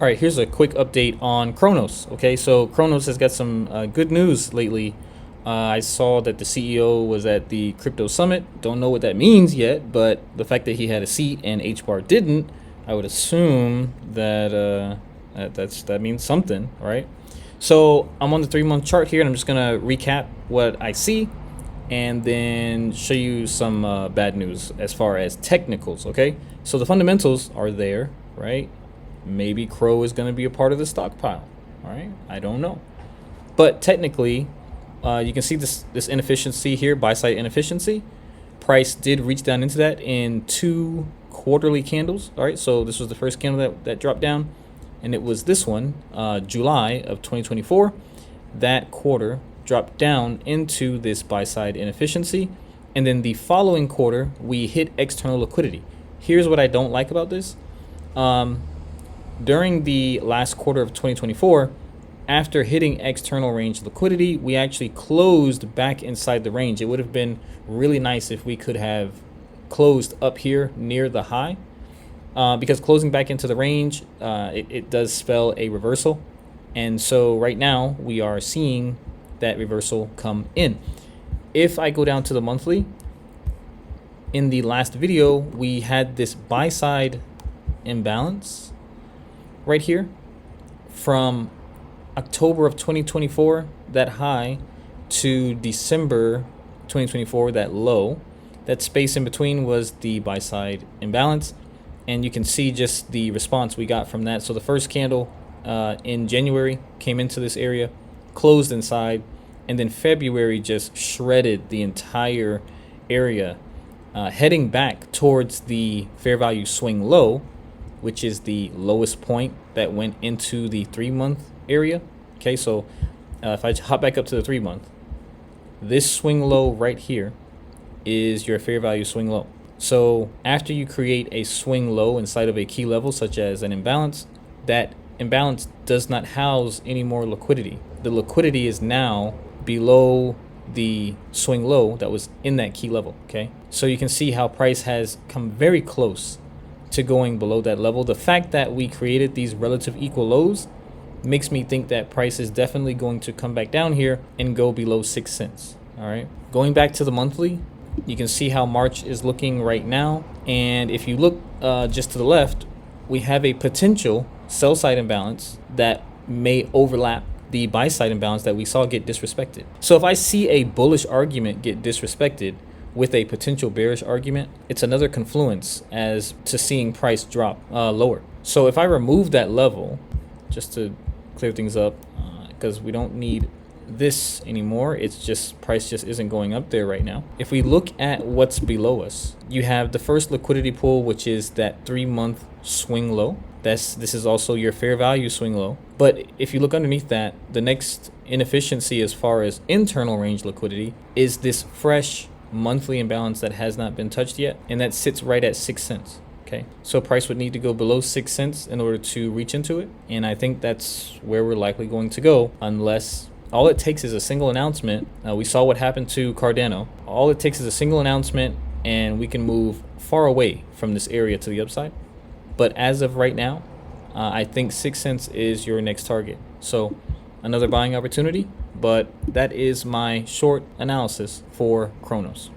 All right, here's a quick update on Cronos. Okay, so Cronos has got some good news lately. I saw that the CEO was at the crypto summit. Don't know what that means yet, but the fact that he had a seat and HBAR didn't, I would assume that that means something, right? So I'm on the 3-month chart here, and I'm just gonna recap what I see, and then show you some bad news as far as technicals. Okay, so the fundamentals are there, right? Maybe CRO is going to be a part of the stockpile. All right, I don't know, but technically, you can see this inefficiency here, buy side inefficiency. Price did reach down into that in 2 quarterly candles. All right, so this was the first candle that dropped down, and it was this one, July of 2024. That quarter dropped down into this buy side inefficiency, and then the following quarter we hit external liquidity. Here's what I don't like about this. During the last quarter of 2024, after hitting external range liquidity, we actually closed back inside the range. It would have been really nice if we could have closed up here near the high, because closing back into the range, it does spell a reversal. And so right now we are seeing that reversal come in. If I go down to the monthly, in the last video, we had this buy side imbalance right here from October of 2024, that high, to December 2024, that low. That space in between was the buy side imbalance, and you can see just the response we got from that. So the first candle in January came into this area, closed inside, and then February just shredded the entire area, heading back towards the fair value swing low, which is the lowest point that went into the 3-month area. Okay, so if I hop back up to the 3-month, this swing low right here is your fair value swing low. So after you create a swing low inside of a key level, such as an imbalance, that imbalance does not house any more liquidity. The liquidity is now below the swing low that was in that key level. Okay, so you can see how price has come very close to going below that level. The fact that we created these relative equal lows makes me think that price is definitely going to come back down here and go below 6 cents. All right, going back to the monthly, you can see how March is looking right now. And if you look just to the left, we have a potential sell side imbalance that may overlap the buy side imbalance that we saw get disrespected. So if I see a bullish argument get disrespected with a potential bearish argument, it's another confluence as to seeing price drop lower. So if I remove that level, just to clear things up, because we don't need this anymore, it's just price just isn't going up there right now. If we look at what's below us, you have the first liquidity pool, which is that 3-month swing low. This is also your fair value swing low. But if you look underneath that, the next inefficiency as far as internal range liquidity is this fresh monthly imbalance that has not been touched yet, and that sits right at 6 cents. Okay, so price would need to go below 6 cents in order to reach into it, and I think that's where we're likely going to go, unless all it takes is a single announcement. We saw what happened to Cardano. All it takes is a single announcement and we can move far away from this area to the upside. But as of right now, I think 6 cents is your next target. So another buying opportunity, but that is my short analysis for Cronos.